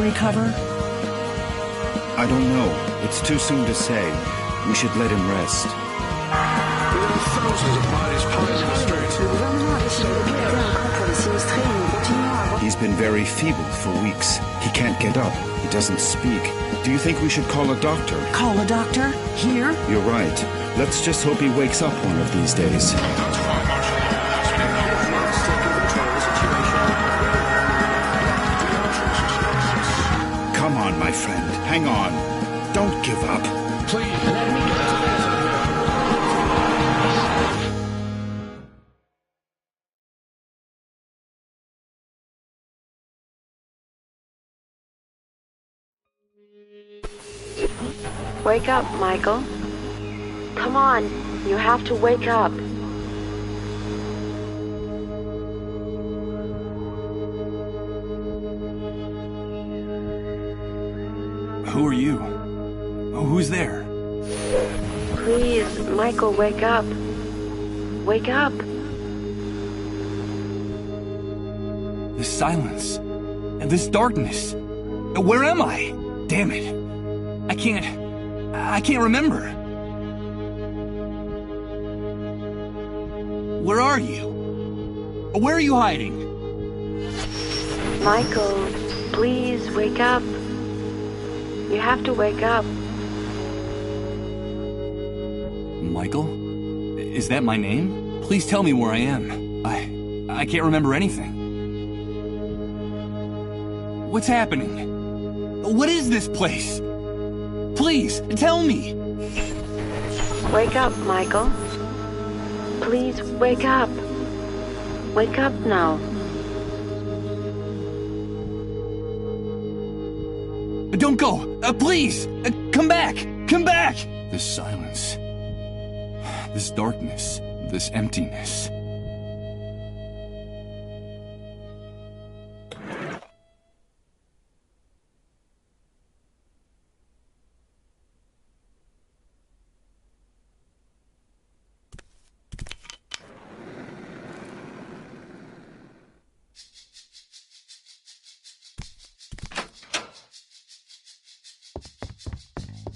recover? I don't know. It's too soon to say. We should let him rest. There are thousands of bodies piled in the streets. He's been very feeble for weeks. He can't get up. He doesn't speak. Do you think we should call a doctor? Call a doctor? Here? You're right. Let's just hope he wakes up one of these days. Come on, my friend. Hang on. Don't give up. Please, let me get to this. Wake up, Michael. Come on, you have to wake up. Who are you? Who's there? Please, Michael, wake up. Wake up. This silence. And this darkness. Where am I? Damn it. I can't remember. Where are you? Where are you hiding? Michael, please wake up. You have to wake up. Michael? Is that my name? Please tell me where I am. I can't remember anything. What's happening? What is this place? Please, tell me! Wake up, Michael. Please, wake up. Wake up now. Don't go! Please! Come back! Come back! This silence. This darkness. This emptiness.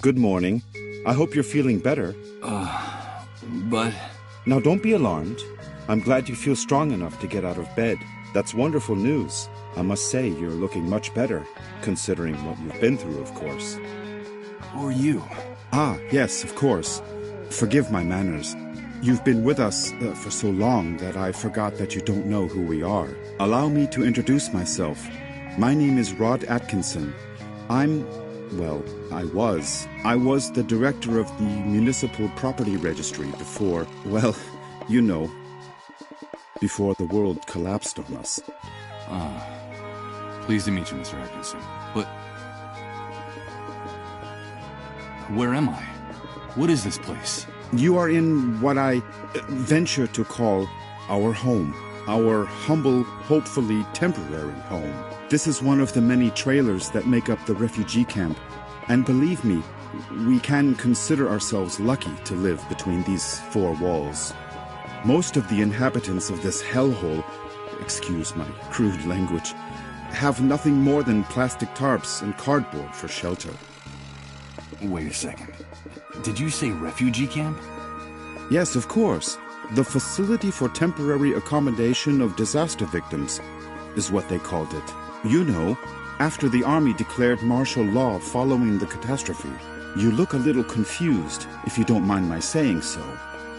Good morning. I hope you're feeling better. But... Now don't be alarmed. I'm glad you feel strong enough to get out of bed. That's wonderful news. I must say you're looking much better, considering what you've been through, of course. Who are you? Ah, yes, of course. Forgive my manners. You've been with us for so long that I forgot that you don't know who we are. Allow me to introduce myself. My name is Rod Atkinson. Well, I was the director of the Municipal Property Registry before, well, you know, before the world collapsed on us. Pleased to meet you, Mr. Atkinson. But... where am I? What is this place? You are in what I venture to call our home. Our humble, hopefully temporary home. This is one of the many trailers that make up the refugee camp. And believe me, we can consider ourselves lucky to live between these four walls. Most of the inhabitants of this hellhole, excuse my crude language, have nothing more than plastic tarps and cardboard for shelter. Wait a second. Did you say refugee camp? Yes, of course. The Facility for Temporary Accommodation of Disaster Victims is what they called it. You know, after the army declared martial law following the catastrophe. You look a little confused, if you don't mind my saying so.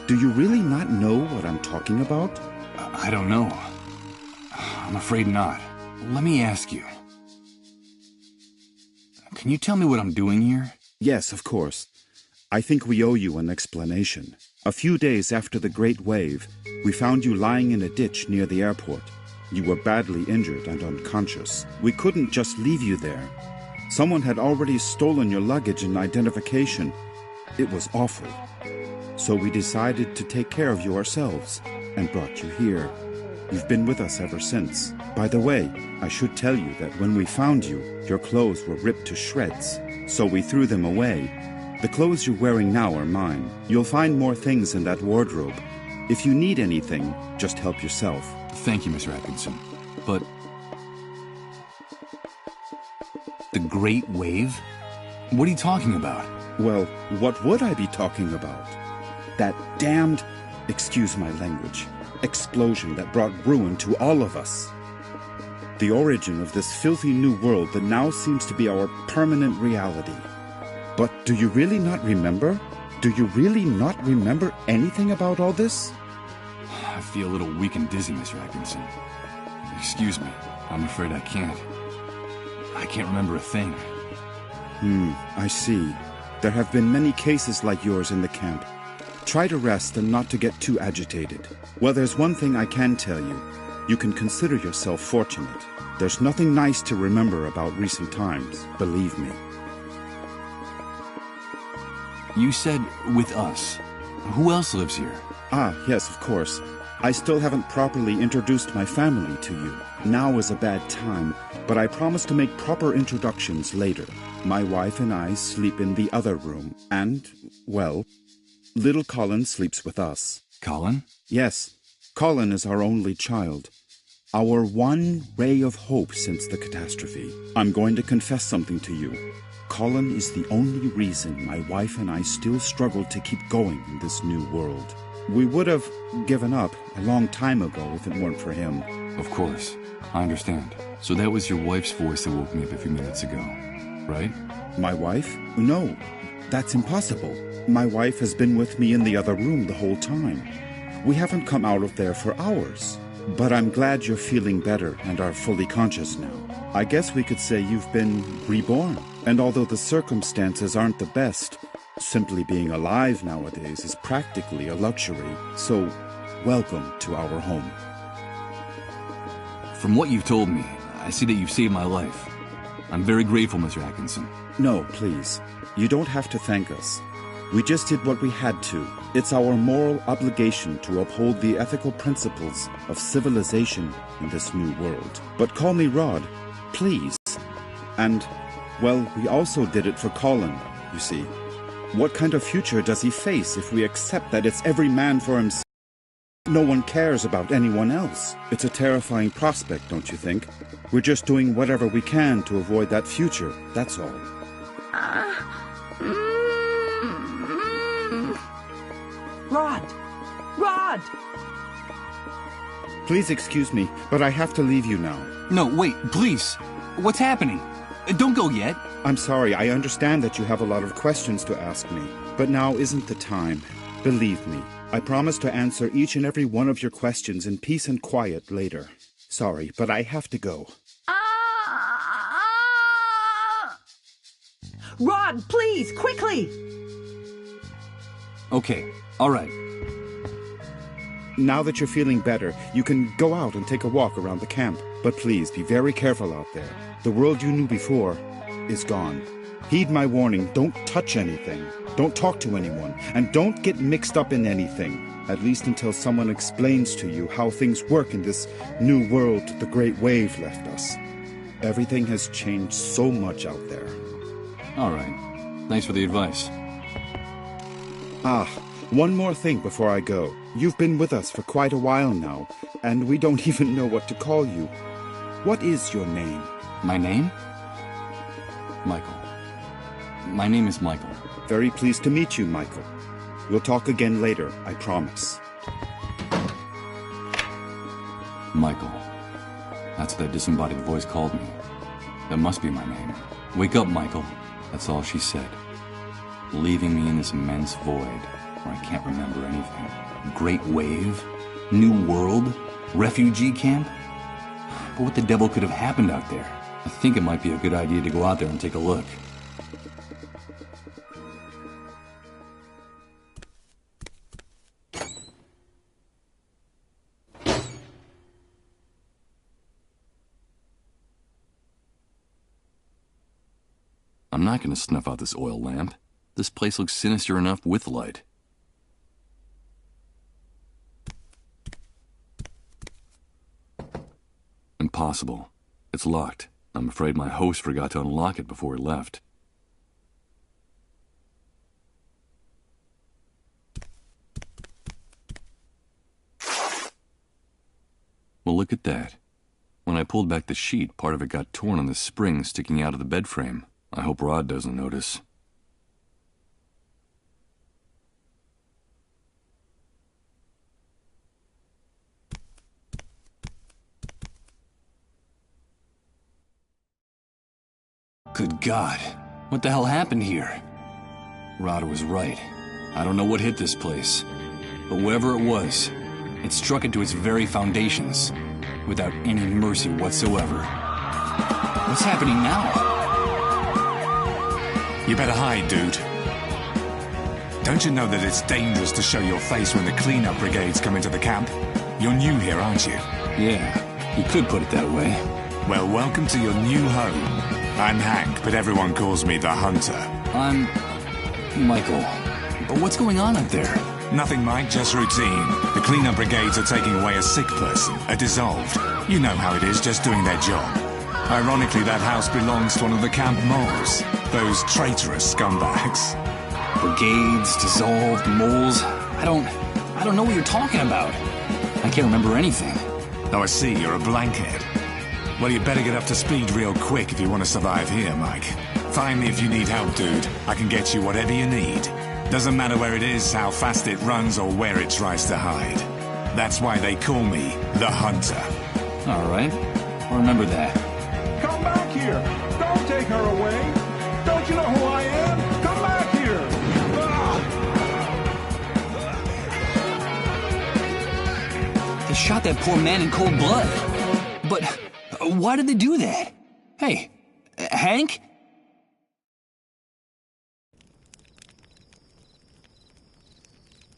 Do you really not know what I'm talking about? I don't know. I'm afraid not. Let me ask you. Can you tell me what I'm doing here? Yes, of course. I think we owe you an explanation. A few days after the Great Wave, we found you lying in a ditch near the airport. You were badly injured and unconscious. We couldn't just leave you there. Someone had already stolen your luggage and identification. It was awful. So we decided to take care of you ourselves and brought you here. You've been with us ever since. By the way, I should tell you that when we found you, your clothes were ripped to shreds, so we threw them away. The clothes you're wearing now are mine. You'll find more things in that wardrobe. If you need anything, just help yourself. Thank you, Mr. Atkinson. But... The Great Wave? What are you talking about? Well, what would I be talking about? That damned, excuse my language, explosion that brought ruin to all of us. The origin of this filthy new world that now seems to be our permanent reality. But do you really not remember? Do you really not remember anything about all this? I feel a little weak and dizzy, Mr. Atkinson. Excuse me. I'm afraid I can't. I can't remember a thing. I see. There have been many cases like yours in the camp. Try to rest and not to get too agitated. Well, there's one thing I can tell you. You can consider yourself fortunate. There's nothing nice to remember about recent times, believe me. You said with us. Who else lives here? Ah, yes, of course. I still haven't properly introduced my family to you. Now is a bad time, but I promise to make proper introductions later. My wife and I sleep in the other room, and, well, little Colin sleeps with us. Colin? Yes, Colin is our only child. Our one ray of hope since the catastrophe. I'm going to confess something to you. Colin is the only reason my wife and I still struggle to keep going in this new world. We would have given up a long time ago if it weren't for him. Of course. I understand. So that was your wife's voice that woke me up a few minutes ago, right? My wife? No, that's impossible. My wife has been with me in the other room the whole time. We haven't come out of there for hours. But I'm glad you're feeling better and are fully conscious now. I guess we could say you've been reborn. And although the circumstances aren't the best, simply being alive nowadays is practically a luxury. So, welcome to our home. From what you've told me, I see that you've saved my life. I'm very grateful, Mr. Atkinson. No, please. You don't have to thank us. We just did what we had to. It's our moral obligation to uphold the ethical principles of civilization in this new world. But call me Rod, please. And, well, we also did it for Colin, you see. What kind of future does he face if we accept that it's every man for himself? No one cares about anyone else. It's a terrifying prospect, don't you think? We're just doing whatever we can to avoid that future, that's all. Rod! Rod! Please excuse me, but I have to leave you now. No, wait, please. What's happening? Don't go yet. I'm sorry, I understand that you have a lot of questions to ask me, but now isn't the time. Believe me, I promise to answer each and every one of your questions in peace and quiet later. Sorry, but I have to go. Rod, please, quickly! Okay, all right. Now that you're feeling better, you can go out and take a walk around the camp. But please, be very careful out there. The world you knew before is gone. Heed my warning, don't touch anything. Don't talk to anyone. And don't get mixed up in anything. At least until someone explains to you how things work in this new world the Great Wave left us. Everything has changed so much out there. All right. Thanks for the advice. Ah, one more thing before I go. You've been with us for quite a while now, and we don't even know what to call you. What is your name? My name? Michael. My name is Michael. Very pleased to meet you, Michael. We'll talk again later, I promise. Michael. That's what that disembodied voice called me. That must be my name. Wake up, Michael. That's all she said. Leaving me in this immense void where I can't remember anything. Great Wave? New World? Refugee camp? But what the devil could have happened out there? I think it might be a good idea to go out there and take a look. I'm not going to snuff out this oil lamp. This place looks sinister enough with light. Impossible. It's locked. I'm afraid my host forgot to unlock it before he left. Well, look at that. When I pulled back the sheet, part of it got torn on the spring sticking out of the bed frame. I hope Rod doesn't notice. Good God, what the hell happened here? Rod was right. I don't know what hit this place, but whatever it was, it struck into its very foundations, without any mercy whatsoever. What's happening now? You better hide, dude. Don't you know that it's dangerous to show your face when the cleanup brigades come into the camp? You're new here, aren't you? Yeah, you could put it that way. Well, welcome to your new home. I'm Hank, but everyone calls me the Hunter. I'm Michael. But what's going on up there? Nothing, Mike, just routine. The cleanup brigades are taking away a sick person, a dissolved. You know how it is, just doing their job. Ironically, that house belongs to one of the camp moles. Those traitorous scumbags. Brigades, dissolved, moles. I don't know what you're talking about. I can't remember anything. Oh, I see, you're a blankhead. Well, you better get up to speed real quick if you want to survive here, Mike. Find me if you need help, dude. I can get you whatever you need. Doesn't matter where it is, how fast it runs, or where it tries to hide. That's why they call me the Hunter. All right. I'll remember that. Come back here! Don't take her away! Don't you know who I am? Come back here! They shot that poor man in cold blood. But why did they do that? Hey, Hank?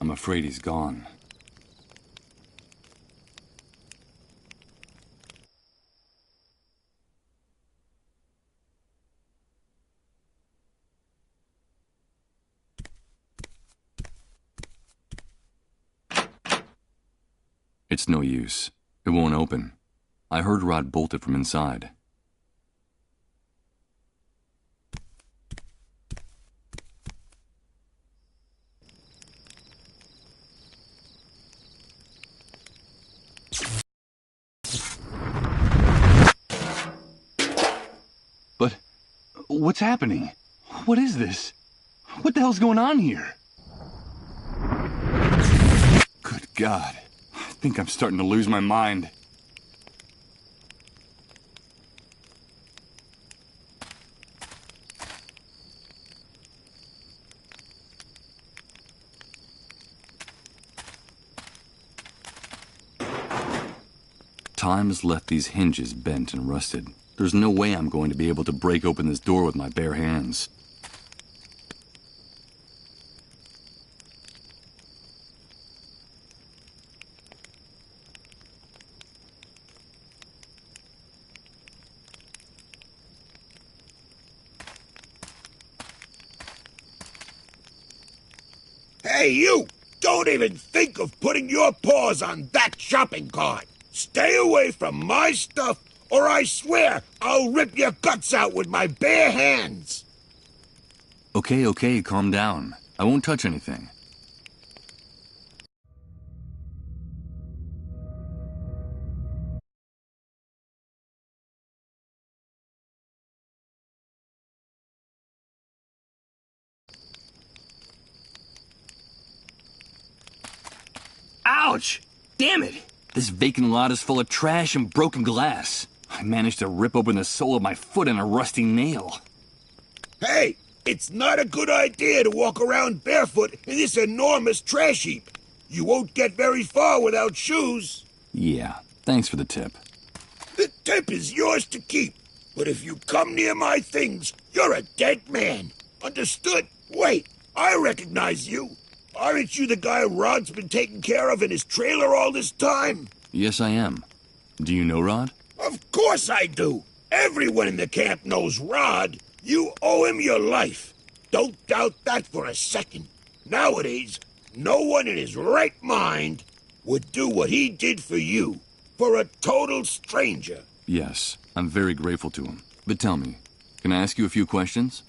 I'm afraid he's gone. It's no use. It won't open. I heard Rod bolt it from inside. But what's happening? What is this? What the hell's going on here? Good God. I think I'm starting to lose my mind. Time has left these hinges bent and rusted. There's no way I'm going to be able to break open this door with my bare hands. Hey, you! Don't even think of putting your paws on that shopping cart! Stay away from my stuff, or I swear I'll rip your guts out with my bare hands! Okay, calm down. I won't touch anything. Ouch! Damn it! This vacant lot is full of trash and broken glass. I managed to rip open the sole of my foot and a rusty nail. Hey, it's not a good idea to walk around barefoot in this enormous trash heap. You won't get very far without shoes. Yeah, thanks for the tip. The tip is yours to keep, but if you come near my things, you're a dead man. Understood? Wait, I recognize you. Aren't you the guy Rod's been taking care of in his trailer all this time? Yes, I am. Do you know Rod? Of course I do. Everyone in the camp knows Rod. You owe him your life. Don't doubt that for a second. Nowadays, no one in his right mind would do what he did for you, for a total stranger. Yes, I'm very grateful to him. But tell me, can I ask you a few questions?